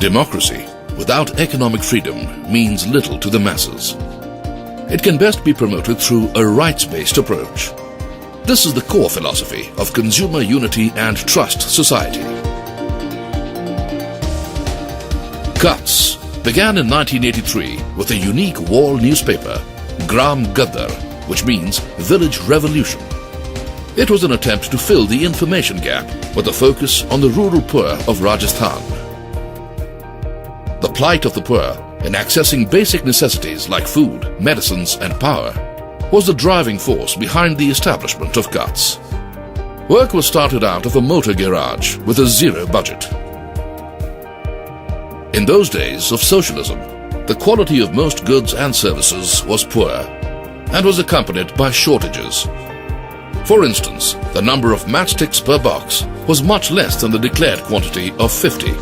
Democracy without economic freedom means little to the masses. It can best be promoted through a rights-based approach. This is the core philosophy of consumer unity and trust society. Cuts began in 1983 with a unique wall newspaper, Gram Gaddar, which means Village Revolution. It was an attempt to fill the information gap with a focus on the rural poor of Rajasthan. The plight of the poor in accessing basic necessities like food, medicines and power was the driving force behind the establishment of Cuts. Work was started out of a motor garage with a zero budget. In those days of socialism, the quality of most goods and services was poor and was accompanied by shortages. For instance, the number of matchsticks per box was much less than the declared quantity of 50.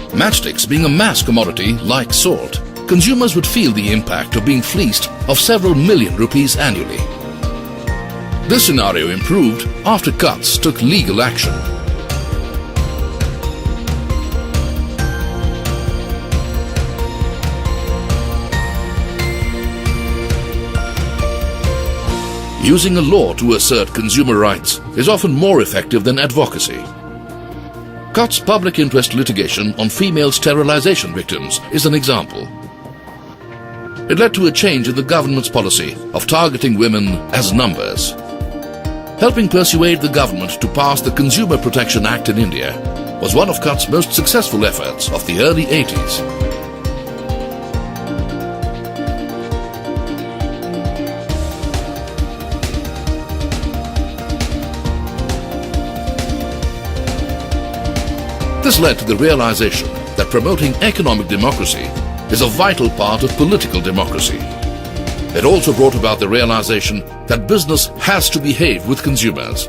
Matchsticks being a mass commodity like salt, consumers would feel the impact of being fleeced of several million rupees annually. This scenario improved after Cuts took legal action. Using a law to assert consumer rights is often more effective than advocacy. Cuts' public interest litigation on female sterilization victims is an example. It led to a change in the government's policy of targeting women as numbers. Helping persuade the government to pass the Consumer Protection Act in India was one of Cuts' most successful efforts of the early 80s. This led to the realization that promoting economic democracy is a vital part of political democracy. It also brought about the realization that business has to behave with consumers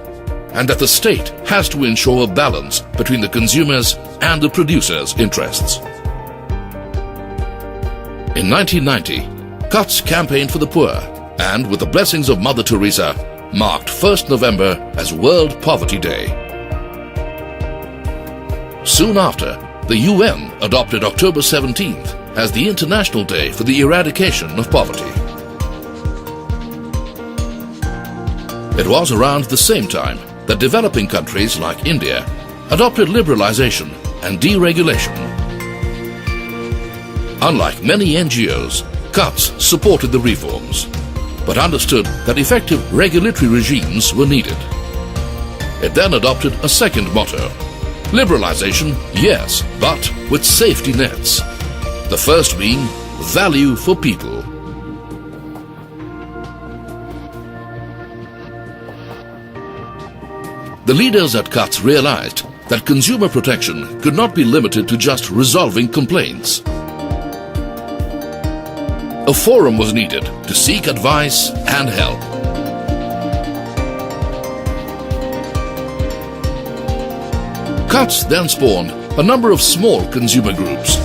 and that the state has to ensure a balance between the consumers and the producers' interests. In 1990, Cuts campaigned for the poor and, with the blessings of Mother Teresa, marked 1st November as World Poverty Day. Soon after, the UN adopted October 17th as the International Day for the Eradication of Poverty. It was around the same time that developing countries like India adopted liberalization and deregulation. Unlike many NGOs, Cuts supported the reforms, but understood that effective regulatory regimes were needed. It then adopted a second motto: liberalization, yes, but with safety nets. The first being value for people. The leaders at Cuts realized that consumer protection could not be limited to just resolving complaints. A forum was needed to seek advice and help. Cuts then spawned a number of small consumer groups.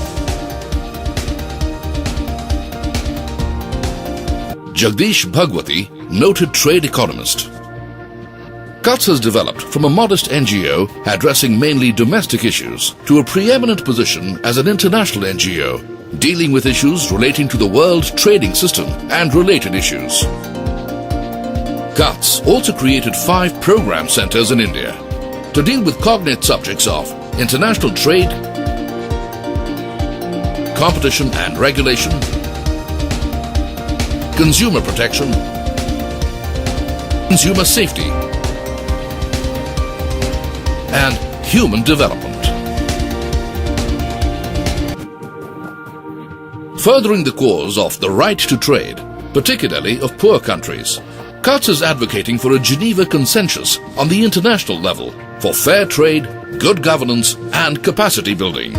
Jagdish Bhagwati, noted trade economist. Cuts has developed from a modest NGO addressing mainly domestic issues to a preeminent position as an international NGO dealing with issues relating to the world trading system and related issues. Cuts also created 5 program centers in India to deal with cognate subjects of international trade, competition and regulation, consumer protection, consumer safety, and human development. Furthering the cause of the right to trade, particularly of poor countries, Cuts is advocating for a Geneva Consensus on the international level for fair trade, good governance and capacity building.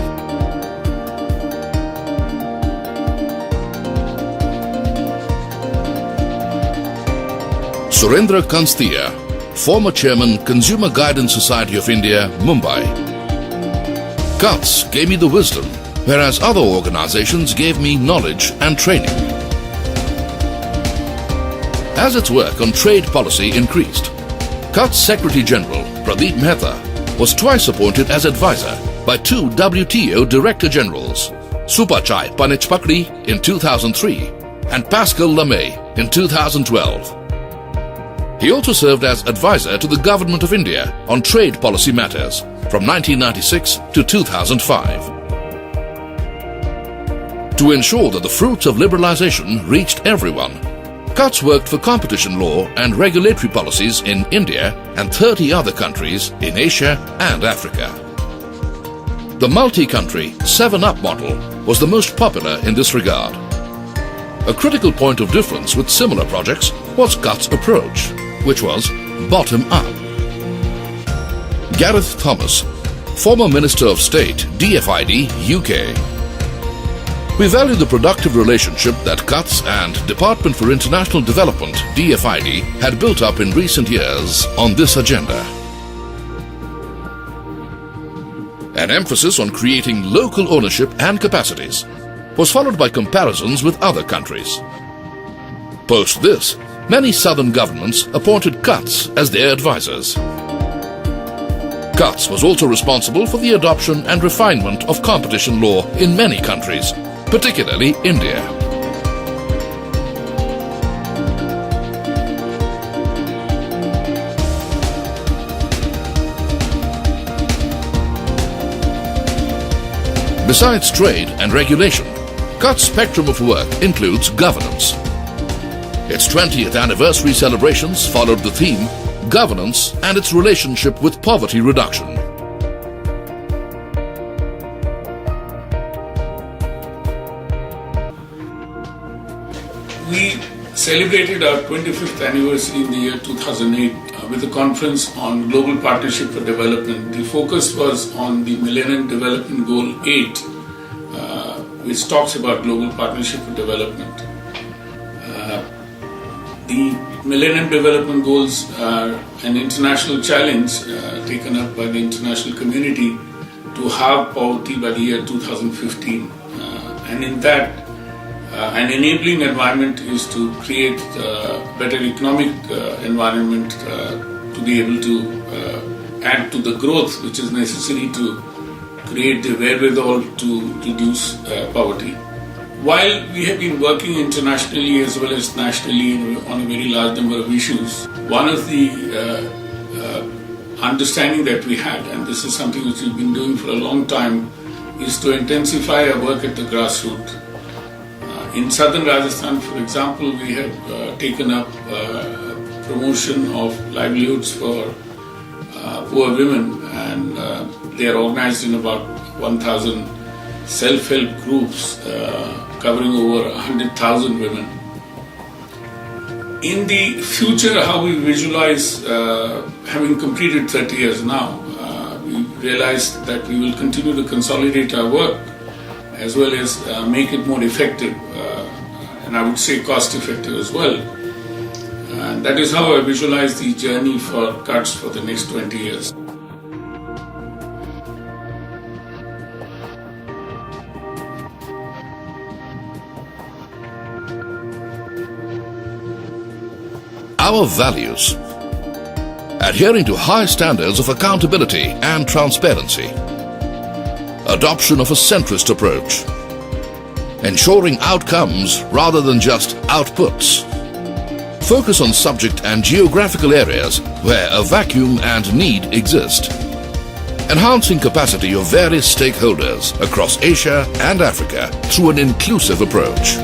Surendra Kanstiya, former chairman, Consumer Guidance Society of India, Mumbai. Cuts gave me the wisdom, whereas other organizations gave me knowledge and training. As its work on trade policy increased, Cuts Secretary General Pradeep Mehta was twice appointed as advisor by two WTO Director Generals, Supachai Panichpakdi in 2003 and Pascal Lamy in 2012. He also served as advisor to the Government of India on trade policy matters from 1996 to 2005. To ensure that the fruits of liberalization reached everyone, Kutz worked for competition law and regulatory policies in India and 30 other countries in Asia and Africa. The multi-country 7-Up model was the most popular in this regard. A critical point of difference with similar projects was Kutz's approach, which was bottom-up. Gareth Thomas, former Minister of State, DFID, UK. We value the productive relationship that Kutz and Department for International Development, DFID, had built up in recent years on this agenda. An emphasis on creating local ownership and capacities was followed by comparisons with other countries. Post this, many southern governments appointed Kutz as their advisors. Kutz was also responsible for the adoption and refinement of competition law in many countries, particularly India. Besides trade and regulation, Kutz's spectrum of work includes governance. Its 20th anniversary celebrations followed the theme Governance and its relationship with poverty reduction. We celebrated our 25th anniversary in the year 2008 with a conference on Global Partnership for Development. The focus was on the Millennium Development Goal 8, which talks about Global Partnership for Development. The Millennium Development Goals are an international challenge taken up by the international community to halve poverty by the year 2015. And in that, an enabling environment is to create a better economic environment to be able to add to the growth which is necessary to create the wherewithal to reduce poverty. While we have been working internationally as well as nationally on a very large number of issues, one of the understanding that we had, and this is something which we've been doing for a long time, is to intensify our work at the grassroots. In southern Rajasthan, for example, we have taken up promotion of livelihoods for poor women, and they are organized in about 1,000 self-help groups covering over 100,000 women. In the future, how we visualize, having completed 30 years now, we realize that we will continue to consolidate our work as well as make it more effective, and I would say cost-effective as well. And that is how I visualize the journey for Kutz for the next 20 years. Our values: adhering to high standards of accountability and transparency, adoption of a centrist approach, ensuring outcomes rather than just outputs, focus on subject and geographical areas where a vacuum and need exist, enhancing capacity of various stakeholders across Asia and Africa through an inclusive approach.